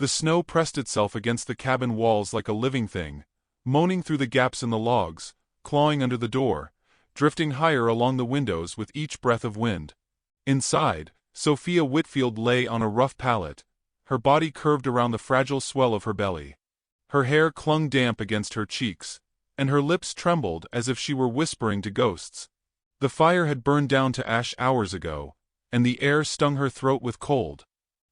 The snow pressed itself against the cabin walls like a living thing, moaning through the gaps in the logs, clawing under the door, drifting higher along the windows with each breath of wind. Inside, Sophia Whitfield lay on a rough pallet, her body curved around the fragile swell of her belly. Her hair clung damp against her cheeks, and her lips trembled as if she were whispering to ghosts. The fire had burned down to ash hours ago, and the air stung her throat with cold.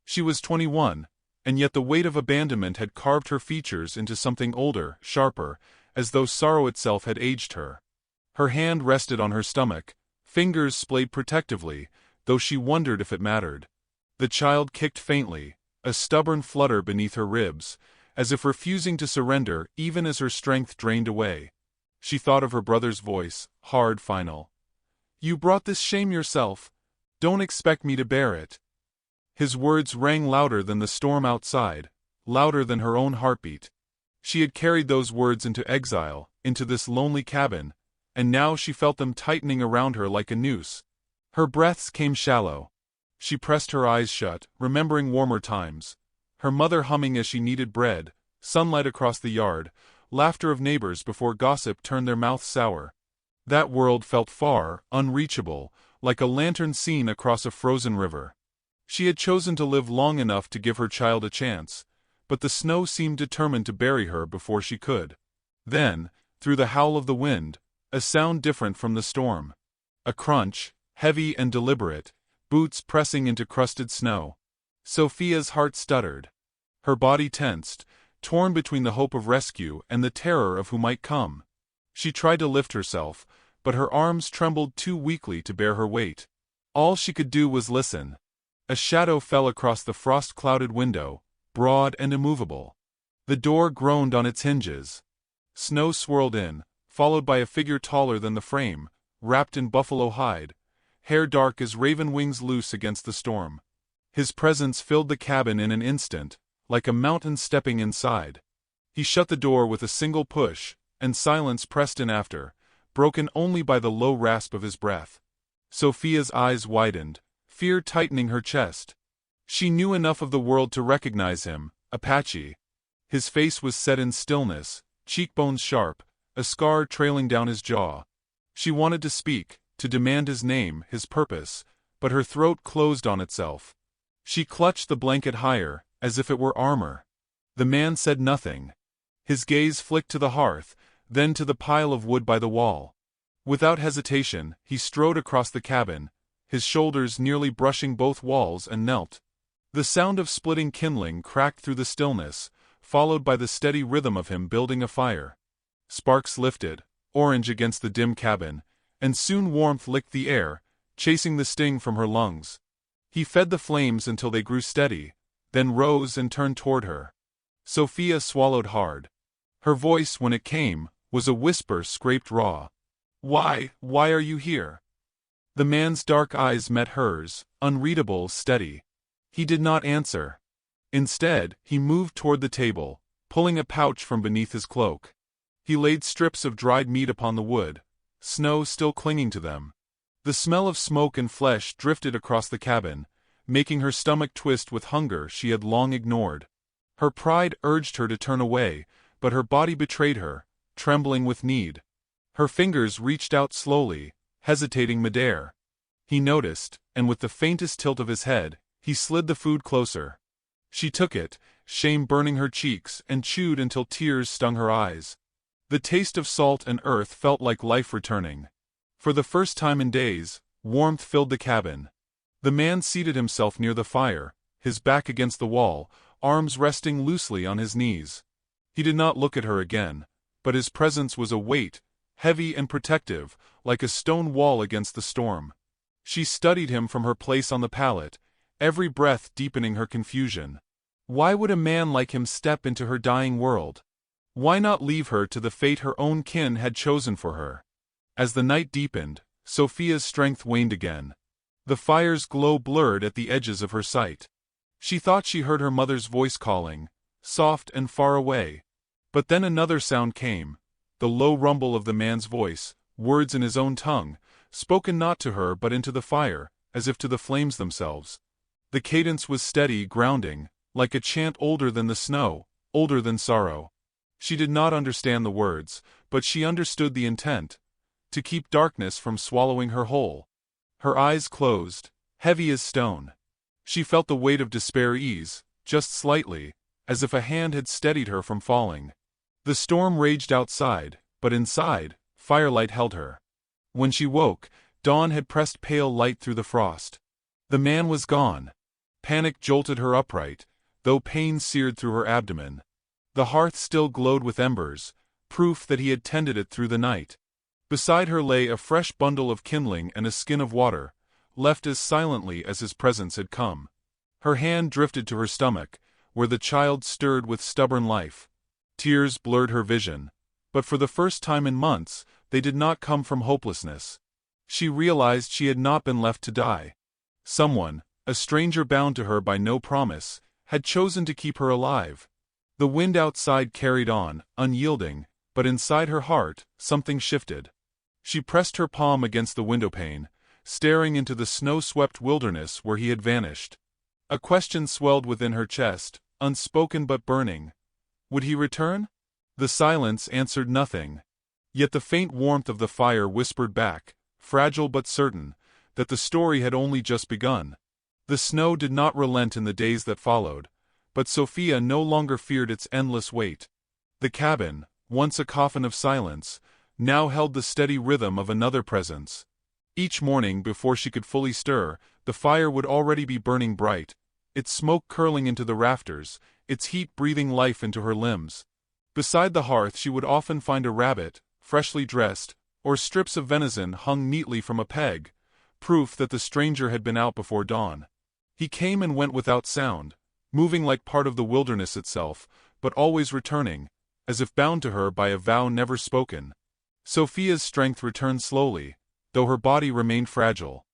She was 21, and yet the weight of abandonment had carved her features into something older, sharper, as though sorrow itself had aged her. Her hand rested on her stomach, fingers splayed protectively, though she wondered if it mattered. The child kicked faintly, a stubborn flutter beneath her ribs, as if refusing to surrender even as her strength drained away. She thought of her brother's voice, hard, final. "You brought this shame yourself. Don't expect me to bear it." His words rang louder than the storm outside, louder than her own heartbeat. She had carried those words into exile, into this lonely cabin, and now she felt them tightening around her like a noose. Her breaths came shallow. She pressed her eyes shut, remembering warmer times. Her mother humming as she kneaded bread, sunlight across the yard, laughter of neighbors before gossip turned their mouths sour. That world felt far, unreachable, like a lantern seen across a frozen river. She had chosen to live long enough to give her child a chance, but the snow seemed determined to bury her before she could. Then, through the howl of the wind, a sound different from the storm. A crunch, heavy and deliberate, boots pressing into crusted snow. Sophia's heart stuttered. Her body tensed, torn between the hope of rescue and the terror of who might come. She tried to lift herself, but her arms trembled too weakly to bear her weight. All she could do was listen. A shadow fell across the frost-clouded window, broad and immovable. The door groaned on its hinges. Snow swirled in, followed by a figure taller than the frame, wrapped in buffalo hide, hair dark as raven wings loose against the storm. His presence filled the cabin in an instant, like a mountain stepping inside. He shut the door with a single push, and silence pressed in after, broken only by the low rasp of his breath. Sophia's eyes widened, fear tightening her chest. She knew enough of the world to recognize him, Apache. His face was set in stillness, cheekbones sharp, a scar trailing down his jaw. She wanted to speak, to demand his name, his purpose, but her throat closed on itself. She clutched the blanket higher, as if it were armor. The man said nothing. His gaze flicked to the hearth, then to the pile of wood by the wall. Without hesitation, he strode across the cabin, his shoulders nearly brushing both walls, and knelt. The sound of splitting kindling cracked through the stillness, followed by the steady rhythm of him building a fire. Sparks lifted, orange against the dim cabin, and soon warmth licked the air, chasing the sting from her lungs. He fed the flames until they grew steady, then rose and turned toward her. Sophia swallowed hard. Her voice, when it came, was a whisper scraped raw. Why are you here?" The man's dark eyes met hers, unreadable, steady. He did not answer. Instead, he moved toward the table, pulling a pouch from beneath his cloak. He laid strips of dried meat upon the wood, snow still clinging to them. The smell of smoke and flesh drifted across the cabin, making her stomach twist with hunger she had long ignored. Her pride urged her to turn away, but her body betrayed her, trembling with need. Her fingers reached out slowly, hesitating midair. He noticed, and with the faintest tilt of his head, he slid the food closer. She took it, shame burning her cheeks, and chewed until tears stung her eyes. The taste of salt and earth felt like life returning. For the first time in days, warmth filled the cabin. The man seated himself near the fire, his back against the wall, arms resting loosely on his knees. He did not look at her again, but his presence was a weight, heavy and protective, like a stone wall against the storm. She studied him from her place on the pallet, every breath deepening her confusion. Why would a man like him step into her dying world? Why not leave her to the fate her own kin had chosen for her? As the night deepened, Sophia's strength waned again. The fire's glow blurred at the edges of her sight. She thought she heard her mother's voice calling, soft and far away. But then another sound came, the low rumble of the man's voice, words in his own tongue, spoken not to her but into the fire, as if to the flames themselves. The cadence was steady, grounding, like a chant older than the snow, older than sorrow. She did not understand the words, but she understood the intent: to keep darkness from swallowing her whole. Her eyes closed, heavy as stone. She felt the weight of despair ease, just slightly, as if a hand had steadied her from falling. The storm raged outside, but inside, firelight held her. When she woke, dawn had pressed pale light through the frost. The man was gone. Panic jolted her upright, though pain seared through her abdomen. The hearth still glowed with embers, proof that he had tended it through the night. Beside her lay a fresh bundle of kindling and a skin of water, left as silently as his presence had come. Her hand drifted to her stomach, where the child stirred with stubborn life. Tears blurred her vision, but for the first time in months, they did not come from hopelessness. She realized she had not been left to die. Someone, a stranger bound to her by no promise, had chosen to keep her alive. The wind outside carried on, unyielding, but inside her heart, something shifted. She pressed her palm against the windowpane, staring into the snow-swept wilderness where he had vanished. A question swelled within her chest, unspoken but burning. Would he return? The silence answered nothing. Yet the faint warmth of the fire whispered back, fragile but certain, that the story had only just begun. The snow did not relent in the days that followed, but Sophia no longer feared its endless weight. The cabin, once a coffin of silence, now held the steady rhythm of another presence. Each morning, before she could fully stir, the fire would already be burning bright, its smoke curling into the rafters, its heat breathing life into her limbs. Beside the hearth she would often find a rabbit, freshly dressed, or strips of venison hung neatly from a peg, proof that the stranger had been out before dawn. He came and went without sound, moving like part of the wilderness itself, but always returning, as if bound to her by a vow never spoken. Sophia's strength returned slowly, though her body remained fragile.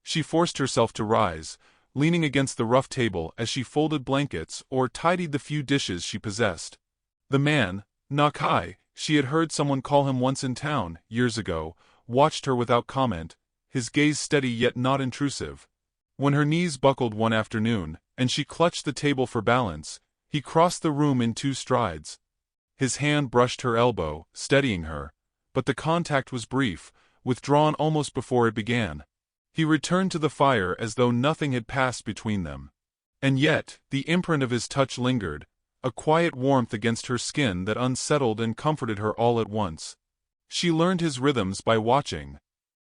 She forced herself to rise, leaning against the rough table as she folded blankets or tidied the few dishes she possessed. The man, Nakai, she had heard someone call him once in town, years ago, watched her without comment, his gaze steady yet not intrusive. When her knees buckled one afternoon, and she clutched the table for balance, he crossed the room in 2 strides. His hand brushed her elbow, steadying her, but the contact was brief, withdrawn almost before it began. He returned to the fire as though nothing had passed between them. And yet, the imprint of his touch lingered, a quiet warmth against her skin that unsettled and comforted her all at once. She learned his rhythms by watching.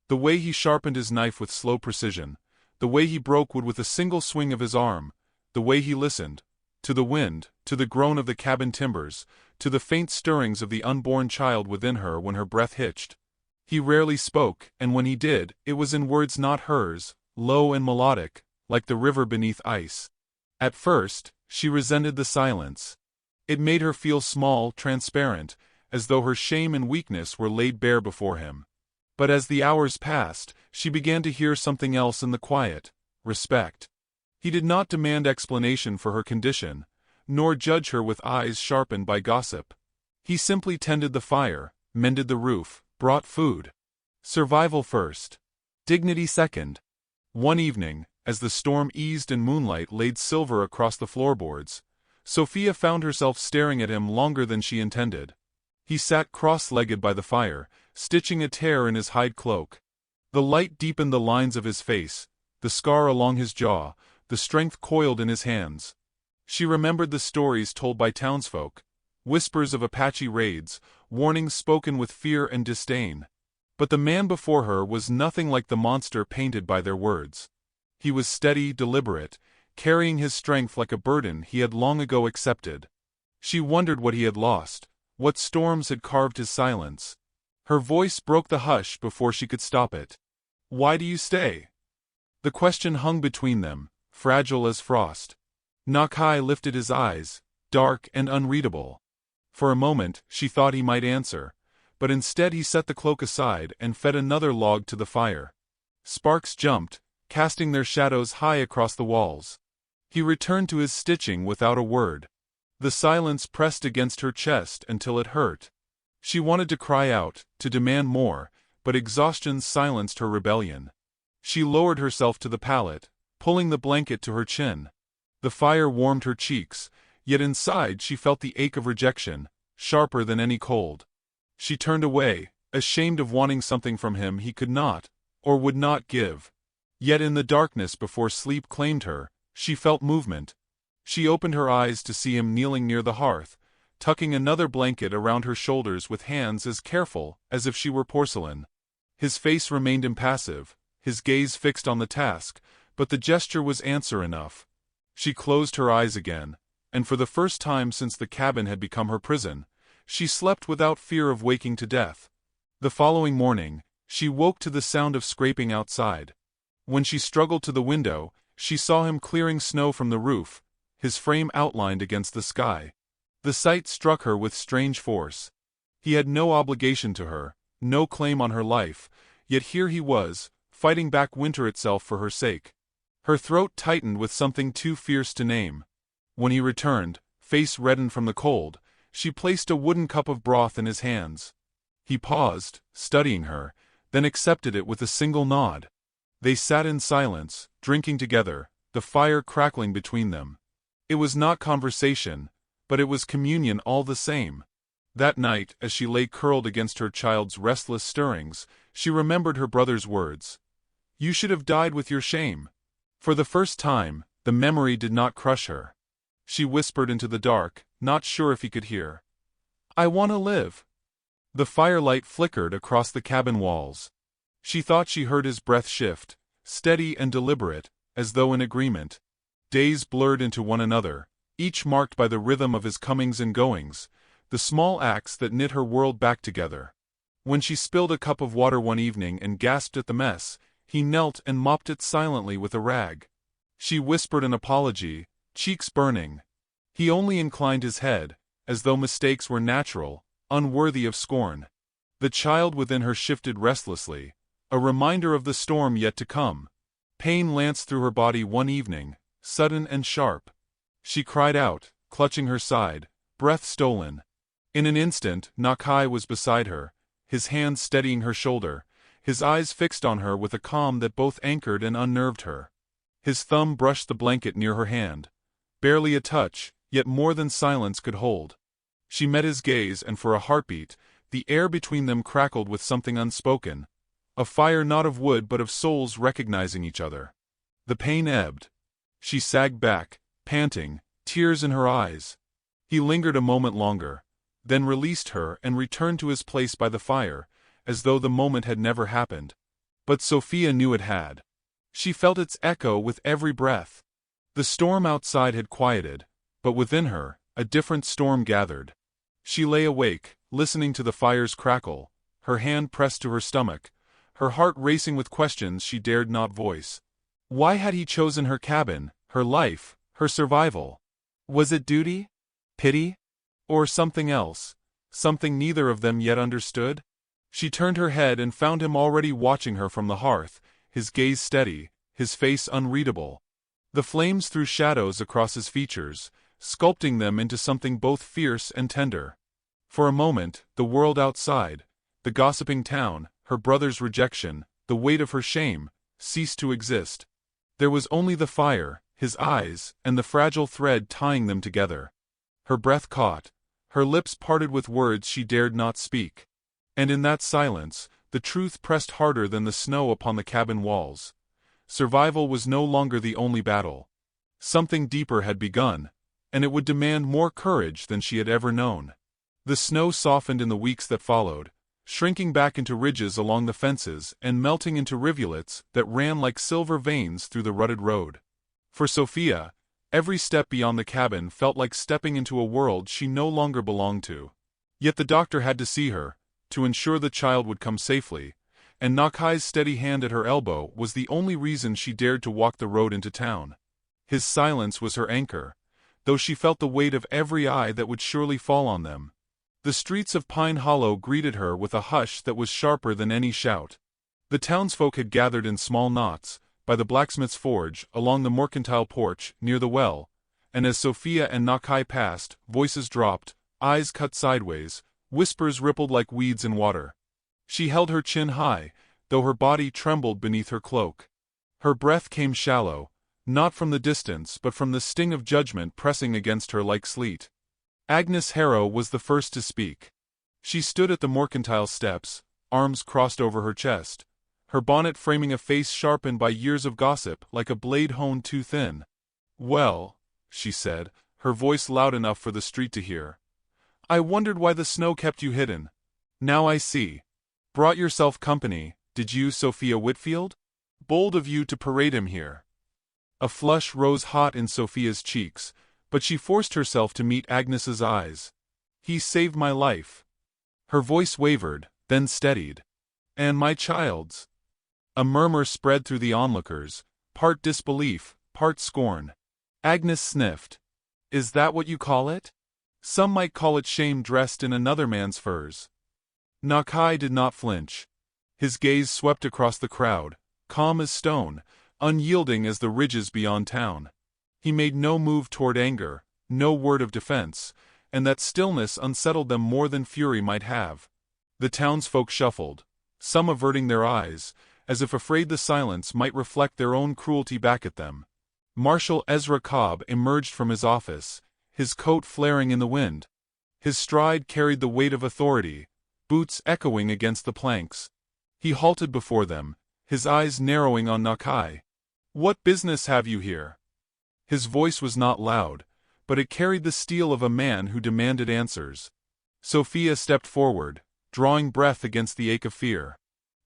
The way he sharpened his knife with slow precision, the way he broke wood with a single swing of his arm, the way he listened, to the wind, to the groan of the cabin timbers, to the faint stirrings of the unborn child within her when her breath hitched. He rarely spoke, and when he did, it was in words not hers, low and melodic, like the river beneath ice. At first, she resented the silence. It made her feel small, transparent, as though her shame and weakness were laid bare before him. But as the hours passed, she began to hear something else in the quiet: respect. He did not demand explanation for her condition, nor judge her with eyes sharpened by gossip. He simply tended the fire, mended the roof, brought food. Survival first. Dignity second. One evening, as the storm eased and moonlight laid silver across the floorboards, Sophia found herself staring at him longer than she intended. He sat cross-legged by the fire, stitching a tear in his hide cloak. The light deepened the lines of his face, the scar along his jaw, the strength coiled in his hands. She remembered the stories told by townsfolk, whispers of Apache raids, warnings spoken with fear and disdain. But the man before her was nothing like the monster painted by their words. He was steady, deliberate, carrying his strength like a burden he had long ago accepted. She wondered what he had lost, what storms had carved his silence. Her voice broke the hush before she could stop it. "Why do you stay?" The question hung between them, fragile as frost. Nakai lifted his eyes, dark and unreadable. For a moment, she thought he might answer, but instead he set the cloak aside and fed another log to the fire. Sparks jumped, casting their shadows high across the walls. He returned to his stitching without a word. The silence pressed against her chest until it hurt. She wanted to cry out, to demand more, but exhaustion silenced her rebellion. She lowered herself to the pallet, pulling the blanket to her chin. The fire warmed her cheeks, yet inside she felt the ache of rejection, sharper than any cold. She turned away, ashamed of wanting something from him he could not, or would not give. Yet in the darkness before sleep claimed her, she felt movement. She opened her eyes to see him kneeling near the hearth, tucking another blanket around her shoulders with hands as careful as if she were porcelain. His face remained impassive, his gaze fixed on the task, but the gesture was answer enough. She closed her eyes again, and for the first time since the cabin had become her prison, she slept without fear of waking to death. The following morning, she woke to the sound of scraping outside. When she struggled to the window, she saw him clearing snow from the roof, his frame outlined against the sky. The sight struck her with strange force. He had no obligation to her, no claim on her life, yet here he was, fighting back winter itself for her sake. Her throat tightened with something too fierce to name. When he returned, face reddened from the cold, she placed a wooden cup of broth in his hands. He paused, studying her, then accepted it with a single nod. They sat in silence, drinking together, the fire crackling between them. It was not conversation, but it was communion all the same. That night, as she lay curled against her child's restless stirrings, she remembered her brother's words. "You should have died with your shame." For the first time, the memory did not crush her. She whispered into the dark, not sure if he could hear. "I want to live." The firelight flickered across the cabin walls. She thought she heard his breath shift, steady and deliberate, as though in agreement. Days blurred into one another, each marked by the rhythm of his comings and goings, the small acts that knit her world back together. When she spilled a cup of water one evening and gasped at the mess, he knelt and mopped it silently with a rag. She whispered an apology, cheeks burning. He only inclined his head, as though mistakes were natural, unworthy of scorn. The child within her shifted restlessly, a reminder of the storm yet to come. Pain lanced through her body one evening, sudden and sharp. She cried out, clutching her side, breath stolen. In an instant, Nakai was beside her, his hand steadying her shoulder, his eyes fixed on her with a calm that both anchored and unnerved her. His thumb brushed the blanket near her hand. Barely a touch, yet more than silence could hold. She met his gaze and for a heartbeat, the air between them crackled with something unspoken. A fire not of wood but of souls recognizing each other. The pain ebbed. She sagged back, panting, tears in her eyes. He lingered a moment longer, then released her and returned to his place by the fire, as though the moment had never happened. But Sophia knew it had. She felt its echo with every breath. The storm outside had quieted, but within her, a different storm gathered. She lay awake, listening to the fire's crackle, her hand pressed to her stomach, her heart racing with questions she dared not voice. Why had he chosen her cabin, her life, her survival? Was it duty? Pity? Or something else? Something neither of them yet understood? She turned her head and found him already watching her from the hearth, his gaze steady, his face unreadable. The flames threw shadows across his features, sculpting them into something both fierce and tender. For a moment, the world outside, the gossiping town, her brother's rejection, the weight of her shame, ceased to exist. There was only the fire, his eyes, and the fragile thread tying them together. Her breath caught, her lips parted with words she dared not speak. And in that silence, the truth pressed harder than the snow upon the cabin walls. Survival was no longer the only battle. Something deeper had begun, and it would demand more courage than she had ever known. The snow softened in the weeks that followed, shrinking back into ridges along the fences and melting into rivulets that ran like silver veins through the rutted road. For Sophia, every step beyond the cabin felt like stepping into a world she no longer belonged to. Yet the doctor had to see her, to ensure the child would come safely, and Nakai's steady hand at her elbow was the only reason she dared to walk the road into town. His silence was her anchor, though she felt the weight of every eye that would surely fall on them. The streets of Pine Hollow greeted her with a hush that was sharper than any shout. The townsfolk had gathered in small knots, by the blacksmith's forge, along the mercantile porch, near the well, and as Sophia and Nakai passed, voices dropped, eyes cut sideways, whispers rippled like weeds in water. She held her chin high, though her body trembled beneath her cloak. Her breath came shallow, not from the distance but from the sting of judgment pressing against her like sleet. Agnes Harrow was the first to speak. She stood at the mercantile steps, arms crossed over her chest, her bonnet framing a face sharpened by years of gossip like a blade honed too thin. "Well," she said, her voice loud enough for the street to hear, "I wondered why the snow kept you hidden. Now I see. Brought yourself company, did you, Sophia Whitfield? Bold of you to parade him here." A flush rose hot in Sophia's cheeks, but she forced herself to meet Agnes's eyes. "He saved my life." Her voice wavered, then steadied. "And my child's." A murmur spread through the onlookers, part disbelief, part scorn. Agnes sniffed. "Is that what you call it? Some might call it shame dressed in another man's furs." Nakai did not flinch. His gaze swept across the crowd, calm as stone, unyielding as the ridges beyond town. He made no move toward anger, no word of defense, and that stillness unsettled them more than fury might have. The townsfolk shuffled, some averting their eyes, as if afraid the silence might reflect their own cruelty back at them. Marshal Ezra Cobb emerged from his office, his coat flaring in the wind. His stride carried the weight of authority, boots echoing against the planks. He halted before them, his eyes narrowing on Nakai. "What business have you here?" His voice was not loud, but it carried the steel of a man who demanded answers. Sophia stepped forward, drawing breath against the ache of fear.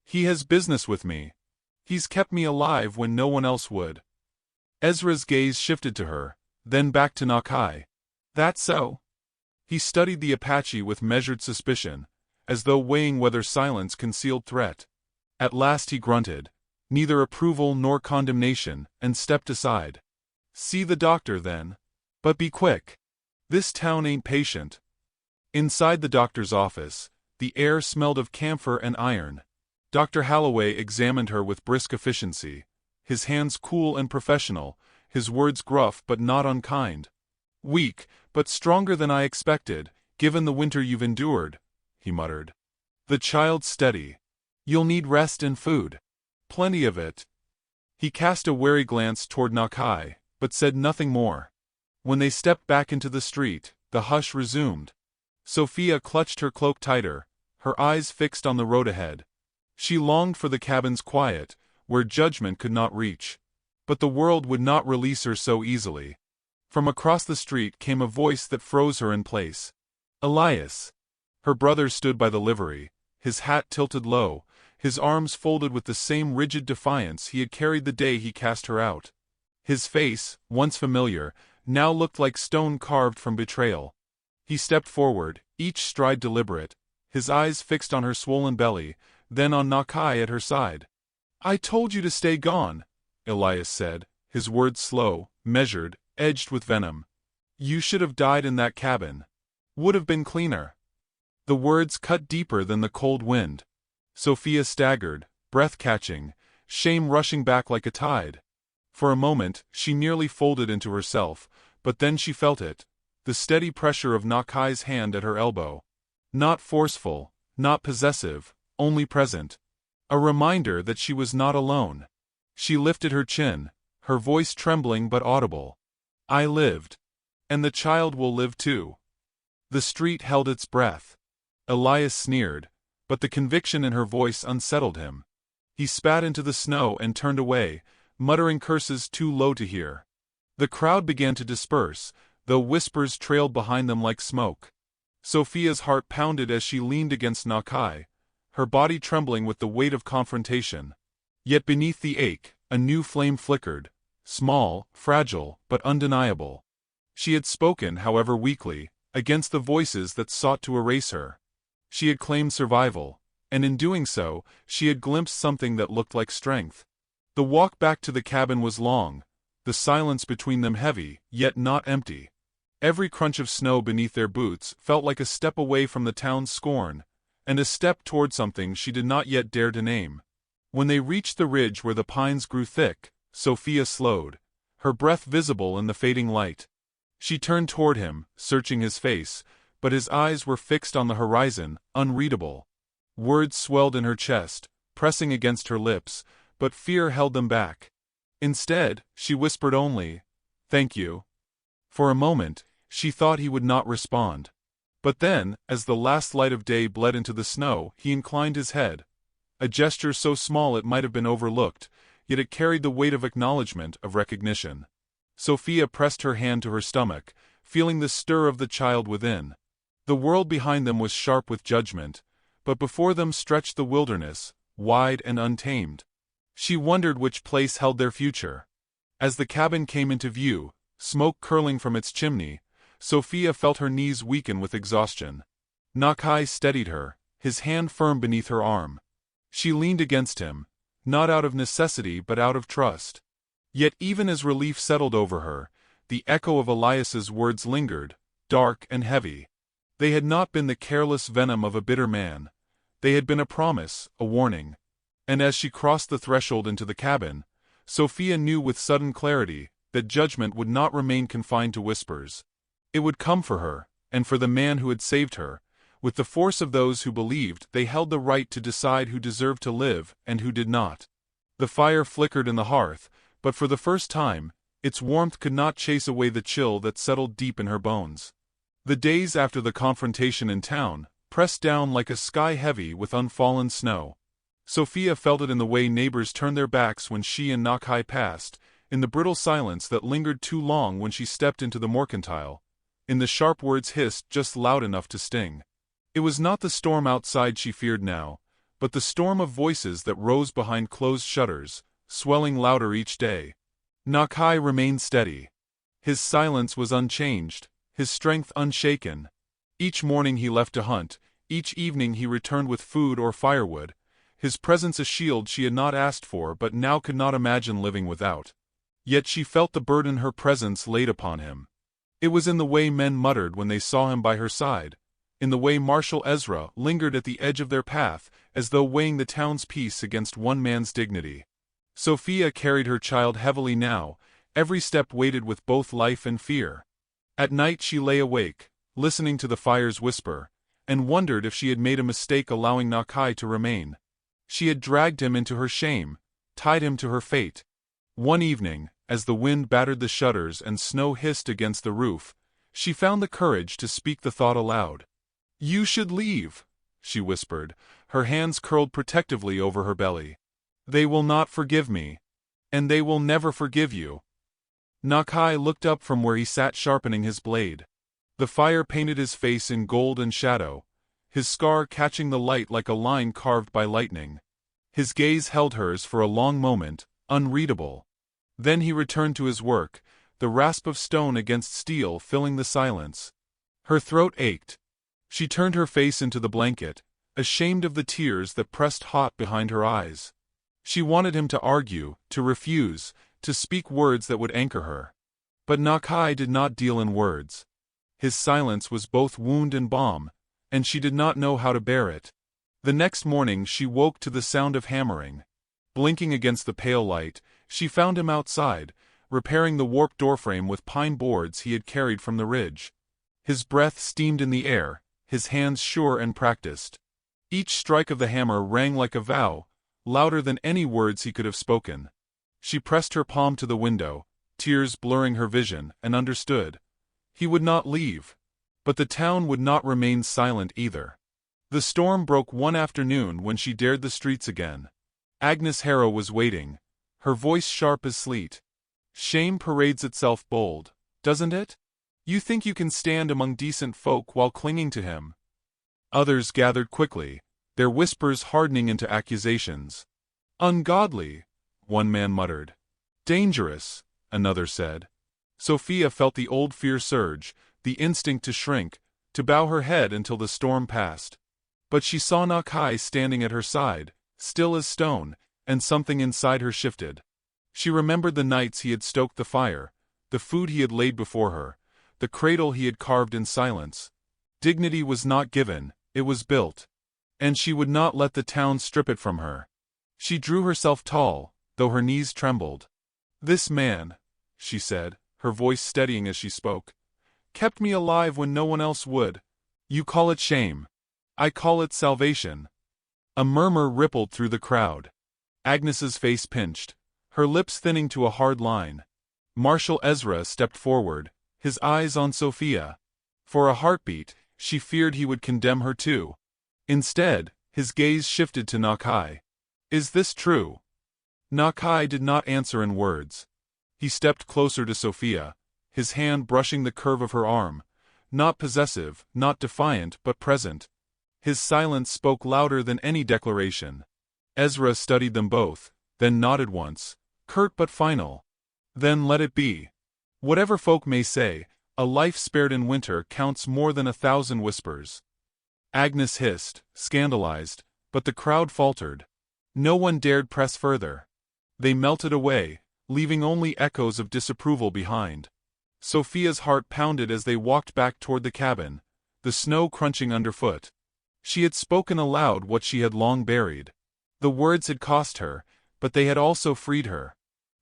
"He has business with me. He's kept me alive when no one else would." Ezra's gaze shifted to her, then back to Nakai. "That so?" He studied the Apache with measured suspicion, as though weighing whether silence concealed threat. At last he grunted, neither approval nor condemnation, and stepped aside. "See the doctor, then. But be quick. This town ain't patient." Inside the doctor's office, the air smelled of camphor and iron. Dr. Holloway examined her with brisk efficiency, his hands cool and professional, his words gruff but not unkind. "Weak, but stronger than I expected, given the winter you've endured," he muttered. "The child's steady. You'll need rest and food. Plenty of it." He cast a wary glance toward Nakai, but said nothing more. When they stepped back into the street, the hush resumed. Sophia clutched her cloak tighter, her eyes fixed on the road ahead. She longed for the cabin's quiet, where judgment could not reach. But the world would not release her so easily. From across the street came a voice that froze her in place. "Elias." Her brother stood by the livery, his hat tilted low, his arms folded with the same rigid defiance he had carried the day he cast her out. His face, once familiar, now looked like stone carved from betrayal. He stepped forward, each stride deliberate, his eyes fixed on her swollen belly, then on Nakai at her side. "I told you to stay gone," Elias said, his words slow, measured, edged with venom. "You should have died in that cabin. Would have been cleaner." The words cut deeper than the cold wind. Sophia staggered, breath catching, shame rushing back like a tide. For a moment, she nearly folded into herself, but then she felt it, the steady pressure of Nakai's hand at her elbow. Not forceful, not possessive, only present. A reminder that she was not alone. She lifted her chin, her voice trembling but audible. "I lived. And the child will live too." The street held its breath. Elias sneered, but the conviction in her voice unsettled him. He spat into the snow and turned away, muttering curses too low to hear. The crowd began to disperse, though whispers trailed behind them like smoke. Sophia's heart pounded as she leaned against Nakai, her body trembling with the weight of confrontation. Yet beneath the ache, a new flame flickered, small, fragile, but undeniable. She had spoken, however weakly, against the voices that sought to erase her. She had claimed survival, and in doing so, she had glimpsed something that looked like strength. The walk back to the cabin was long, the silence between them heavy, yet not empty. Every crunch of snow beneath their boots felt like a step away from the town's scorn, and a step toward something she did not yet dare to name. When they reached the ridge where the pines grew thick, Sophia slowed, her breath visible in the fading light. She turned toward him, searching his face, but his eyes were fixed on the horizon, unreadable. Words swelled in her chest, pressing against her lips, but fear held them back. Instead, she whispered only, "Thank you." For a moment, she thought he would not respond. But then, as the last light of day bled into the snow, he inclined his head, a gesture so small it might have been overlooked, yet it carried the weight of acknowledgment, of recognition. Sophia pressed her hand to her stomach, feeling the stir of the child within. The world behind them was sharp with judgment, but before them stretched the wilderness, wide and untamed. She wondered which place held their future. As the cabin came into view, smoke curling from its chimney, Sophia felt her knees weaken with exhaustion. Nakai steadied her, his hand firm beneath her arm. She leaned against him, not out of necessity but out of trust. Yet even as relief settled over her, the echo of Elias's words lingered, dark and heavy. They had not been the careless venom of a bitter man. They had been a promise, a warning. And as she crossed the threshold into the cabin, Sophia knew with sudden clarity that judgment would not remain confined to whispers. It would come for her, and for the man who had saved her, with the force of those who believed they held the right to decide who deserved to live and who did not. The fire flickered in the hearth, but for the first time, its warmth could not chase away the chill that settled deep in her bones. The days after the confrontation in town pressed down like a sky heavy with unfallen snow. Sophia felt it in the way neighbors turned their backs when she and Nakai passed, in the brittle silence that lingered too long when she stepped into the mercantile, in the sharp words hissed just loud enough to sting. It was not the storm outside she feared now, but the storm of voices that rose behind closed shutters, swelling louder each day. Nakai remained steady. His silence was unchanged, his strength unshaken. Each morning he left to hunt, each evening he returned with food or firewood, his presence a shield she had not asked for but now could not imagine living without. Yet she felt the burden her presence laid upon him. It was in the way men muttered when they saw him by her side, in the way Marshal Ezra lingered at the edge of their path as though weighing the town's peace against one man's dignity. Sophia carried her child heavily now, every step weighted with both life and fear. At night she lay awake, listening to the fire's whisper, and wondered if she had made a mistake allowing Nakai to remain. She had dragged him into her shame, tied him to her fate. One evening, as the wind battered the shutters and snow hissed against the roof, she found the courage to speak the thought aloud. "You should leave," she whispered, her hands curled protectively over her belly. "They will not forgive me. And they will never forgive you." Nakai looked up from where he sat sharpening his blade. The fire painted his face in gold and shadow, his scar catching the light like a line carved by lightning. His gaze held hers for a long moment, unreadable. Then he returned to his work, the rasp of stone against steel filling the silence. Her throat ached. She turned her face into the blanket, ashamed of the tears that pressed hot behind her eyes. She wanted him to argue, to refuse, to speak words that would anchor her. But Nakai did not deal in words. His silence was both wound and balm, and she did not know how to bear it. The next morning she woke to the sound of hammering. Blinking against the pale light, she found him outside, repairing the warped doorframe with pine boards he had carried from the ridge. His breath steamed in the air, his hands sure and practiced. Each strike of the hammer rang like a vow, louder than any words he could have spoken. She pressed her palm to the window, tears blurring her vision, and understood. He would not leave. But the town would not remain silent either. The storm broke one afternoon when she dared the streets again. Agnes Harrow was waiting, her voice sharp as sleet. "Shame parades itself bold, doesn't it? You think you can stand among decent folk while clinging to him." Others gathered quickly, their whispers hardening into accusations. "Ungodly," one man muttered. "Dangerous," another said. Sophia felt the old fear surge, the instinct to shrink, to bow her head until the storm passed. But she saw Nakai standing at her side, still as stone, and something inside her shifted. She remembered the nights he had stoked the fire, the food he had laid before her, the cradle he had carved in silence. Dignity was not given, it was built. And she would not let the town strip it from her. She drew herself tall, though her knees trembled. "This man," she said, her voice steadying as she spoke, "kept me alive when no one else would. You call it shame. I call it salvation." A murmur rippled through the crowd. Agnes's face pinched. her lips thinning to a hard line. Marshal Ezra stepped forward, his eyes on Sophia. For a heartbeat, she feared he would condemn her too. Instead, his gaze shifted to Nakai. "Is this true?" Nakai did not answer in words. He stepped closer to Sophia, his hand brushing the curve of her arm, not possessive, not defiant, but present. His silence spoke louder than any declaration. Ezra studied them both, then nodded once, curt but final. "Then let it be. Whatever folk may say, a life spared in winter counts more than 1,000 whispers." Agnes hissed, scandalized, but the crowd faltered. No one dared press further. They melted away, leaving only echoes of disapproval behind. Sophia's heart pounded as they walked back toward the cabin, the snow crunching underfoot. She had spoken aloud what she had long buried. The words had cost her, but they had also freed her.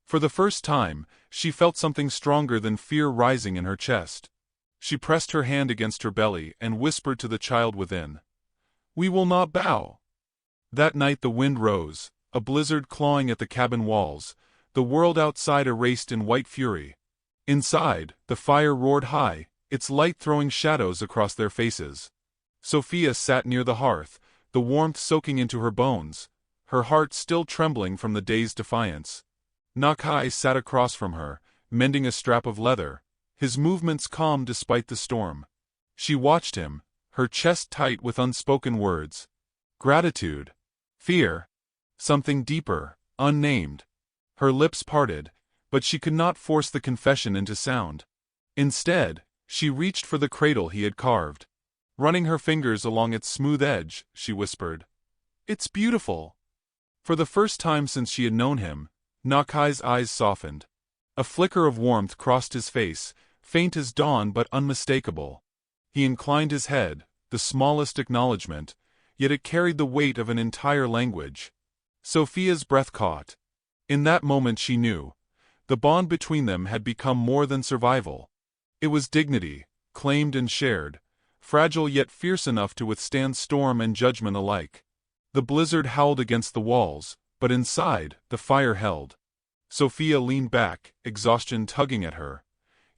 For the first time, she felt something stronger than fear rising in her chest. She pressed her hand against her belly and whispered to the child within, "We will not bow." That night the wind rose, a blizzard clawing at the cabin walls, the world outside erased in white fury. Inside, the fire roared high, its light throwing shadows across their faces. Sophia sat near the hearth, the warmth soaking into her bones, her heart still trembling from the day's defiance. Nakai sat across from her, mending a strap of leather, his movements calm despite the storm. She watched him, her chest tight with unspoken words. Gratitude. Fear. Something deeper, unnamed. Her lips parted, but she could not force the confession into sound. Instead, she reached for the cradle he had carved. Running her fingers along its smooth edge, she whispered, "It's beautiful." For the first time since she had known him, Nakai's eyes softened. A flicker of warmth crossed his face, faint as dawn but unmistakable. He inclined his head, the smallest acknowledgement, yet it carried the weight of an entire language. Sophia's breath caught. In that moment she knew. The bond between them had become more than survival. It was dignity, claimed and shared, fragile yet fierce enough to withstand storm and judgment alike. The blizzard howled against the walls, but inside, the fire held. Sophia leaned back, exhaustion tugging at her,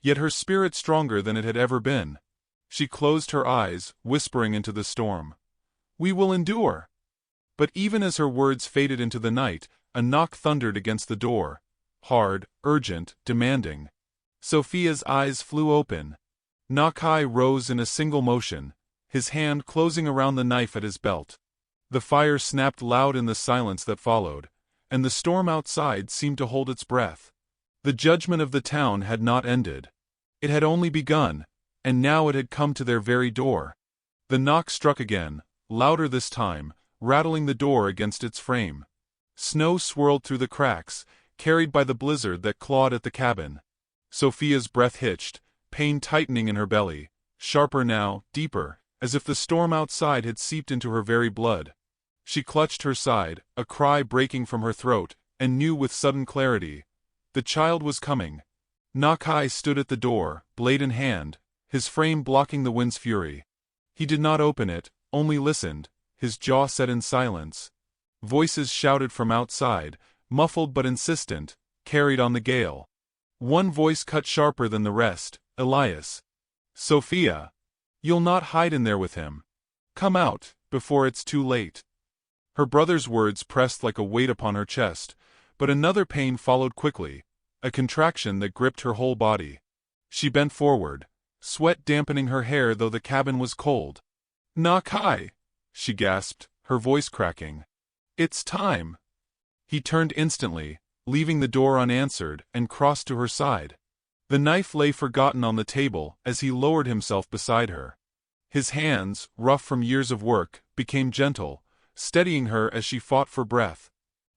yet her spirit stronger than it had ever been. She closed her eyes, whispering into the storm, "We will endure." But even as her words faded into the night, a knock thundered against the door, hard, urgent, demanding. Sophia's eyes flew open. Nakai rose in a single motion, his hand closing around the knife at his belt. The fire snapped loud in the silence that followed, and the storm outside seemed to hold its breath. The judgment of the town had not ended. It had only begun, and now it had come to their very door. The knock struck again, louder this time, rattling the door against its frame. Snow swirled through the cracks, carried by the blizzard that clawed at the cabin. Sophia's breath hitched, pain tightening in her belly, sharper now, deeper, as if the storm outside had seeped into her very blood. She clutched her side, a cry breaking from her throat, and knew with sudden clarity. The child was coming. Nakai stood at the door, blade in hand, his frame blocking the wind's fury. He did not open it, only listened, his jaw set in silence. Voices shouted from outside, muffled but insistent, carried on the gale. One voice cut sharper than the rest, Elias. "Sophia! You'll not hide in there with him. Come out, before it's too late." Her brother's words pressed like a weight upon her chest, but another pain followed quickly, a contraction that gripped her whole body. She bent forward, sweat dampening her hair though the cabin was cold. "Nakai!" she gasped, her voice cracking. "It's time." He turned instantly, leaving the door unanswered, and crossed to her side. The knife lay forgotten on the table as he lowered himself beside her. His hands, rough from years of work, became gentle, steadying her as she fought for breath.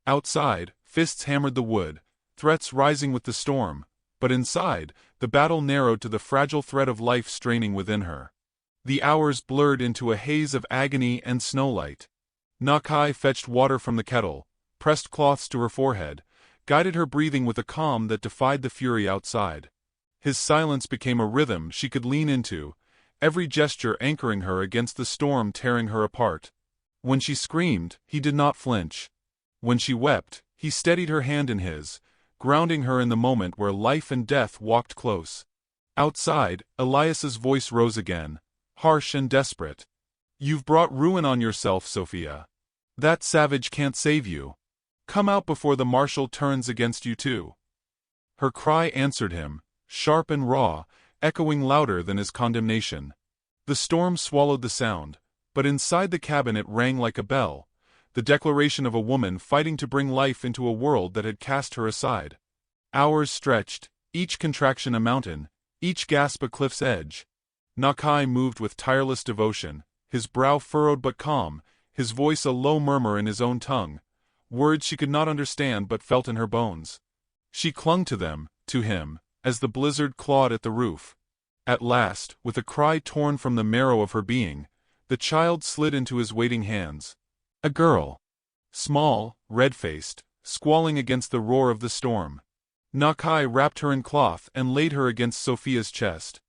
Outside, fists hammered the wood, threats rising with the storm, but inside, the battle narrowed to the fragile thread of life straining within her. The hours blurred into a haze of agony and snowlight. Nakai fetched water from the kettle, pressed cloths to her forehead, guided her breathing with a calm that defied the fury outside. His silence became a rhythm she could lean into, every gesture anchoring her against the storm tearing her apart. When she screamed, he did not flinch. When she wept, He steadied her hand in his, grounding her in the moment where life and death walked close. Outside, Elias's voice rose again, harsh and desperate. "You've brought ruin on yourself, Sophia. That savage can't save you. Come out before the marshal turns against you too." Her cry answered him, sharp and raw, echoing louder than his condemnation. The storm swallowed the sound, but inside the cabin it rang like a bell, the declaration of a woman fighting to bring life into a world that had cast her aside. Hours stretched, each contraction a mountain, each gasp a cliff's edge. Nakai moved with tireless devotion, his brow furrowed but calm, his voice a low murmur in his own tongue, words she could not understand but felt in her bones. She clung to them, to him, as the blizzard clawed at the roof. At last, with a cry torn from the marrow of her being, the child slid into his waiting hands. A girl. Small, red-faced, squalling against the roar of the storm. Nakai wrapped her in cloth and laid her against Sophia's chest.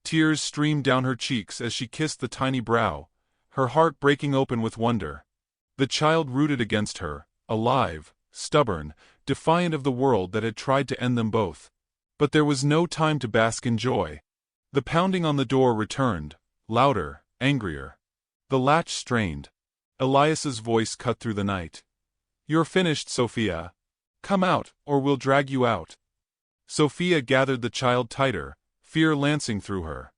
Tears streamed down her cheeks as she kissed the tiny brow, her heart breaking open with wonder. The child rooted against her, alive, stubborn, defiant of the world that had tried to end them both. But there was no time to bask in joy. The pounding on the door returned, louder, angrier. The latch strained. Elias's voice cut through the night. "You're finished, Sophia. Come out, or we'll drag you out." Sophia gathered the child tighter, fear lancing through her.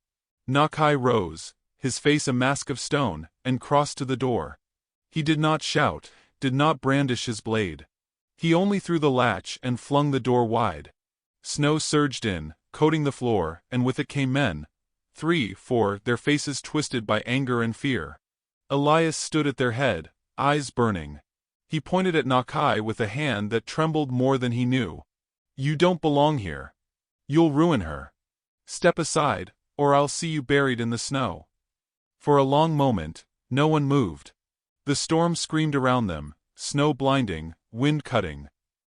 Nakai rose, his face a mask of stone, and crossed to the door. He did not shout, did not brandish his blade. He only threw the latch and flung the door wide. Snow surged in, coating the floor, and with it came men. 3, 4, their faces twisted by anger and fear. Elias stood at their head, eyes burning. He pointed at Nakai with a hand that trembled more than he knew. "You don't belong here. You'll ruin her. Step aside, or I'll see you buried in the snow." For a long moment, no one moved. The storm screamed around them, snow blinding, wind cutting.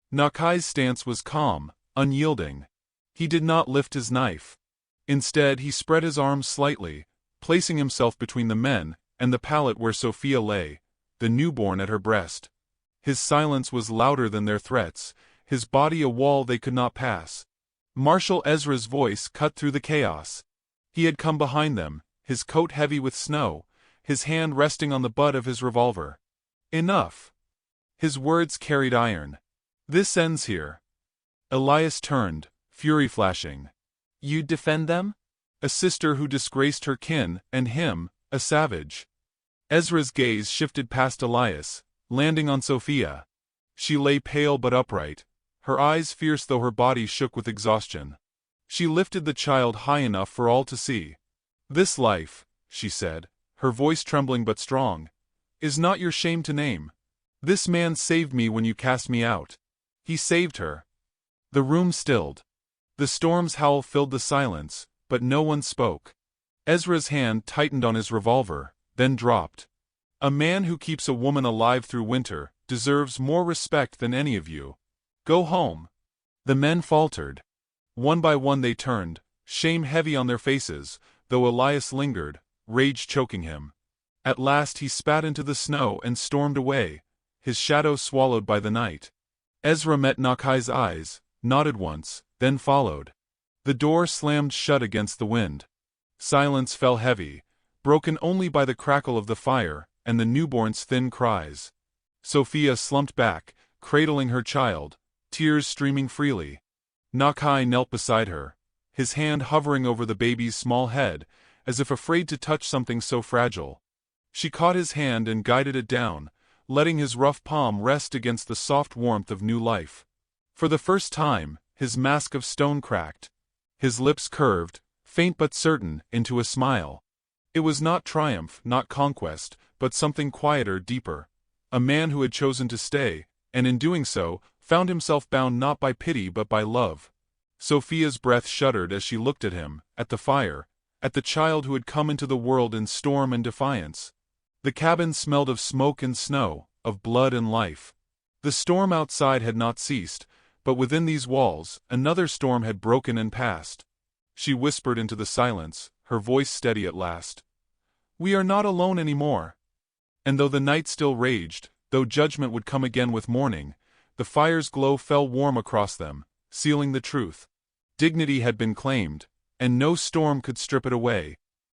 Nakai's stance was calm, unyielding. He did not lift his knife. Instead he spread his arms slightly, placing himself between the men and the pallet where Sophia lay, the newborn at her breast. His silence was louder than their threats, his body a wall they could not pass. Marshal Ezra's voice cut through the chaos. He had come behind them, his coat heavy with snow, his hand resting on the butt of his revolver. "Enough." His words carried iron. "This ends here." Elias turned, fury flashing. "You'd defend them? A sister who disgraced her kin, and him, a savage." Ezra's gaze shifted past Elias, landing on Sophia. She lay pale but upright, her eyes fierce though her body shook with exhaustion. She lifted the child high enough for all to see. "This life," she said, her voice trembling but strong, "is not your shame to name. This man saved me when you cast me out. He saved her." The room stilled. The storm's howl filled the silence, but no one spoke. Ezra's hand tightened on his revolver, then dropped. "A man who keeps a woman alive through winter deserves more respect than any of you. Go home." The men faltered. One by one they turned, shame heavy on their faces, though Elias lingered, rage choking him. At last he spat into the snow and stormed away, his shadow swallowed by the night. Ezra met Nakai's eyes, nodded once, then followed. The door slammed shut against the wind. Silence fell heavy, broken only by the crackle of the fire and the newborn's thin cries. Sophia slumped back, cradling her child, tears streaming freely. Nakai knelt beside her, his hand hovering over the baby's small head, as if afraid to touch something so fragile. She caught his hand and guided it down, letting his rough palm rest against the soft warmth of new life. For the first time, his mask of stone cracked. His lips curved, faint but certain, into a smile. It was not triumph, not conquest, but something quieter, deeper. A man who had chosen to stay, and in doing so, found himself bound not by pity but by love. Sophia's breath shuddered as she looked at him, at the fire, at the child who had come into the world in storm and defiance. The cabin smelled of smoke and snow, of blood and life. The storm outside had not ceased, but within these walls, another storm had broken and passed. She whispered into the silence, her voice steady at last. "We are not alone anymore." And though the night still raged, though judgment would come again with morning, The fire's glow fell warm across them, sealing the truth. Dignity had been claimed, and no storm could strip it away.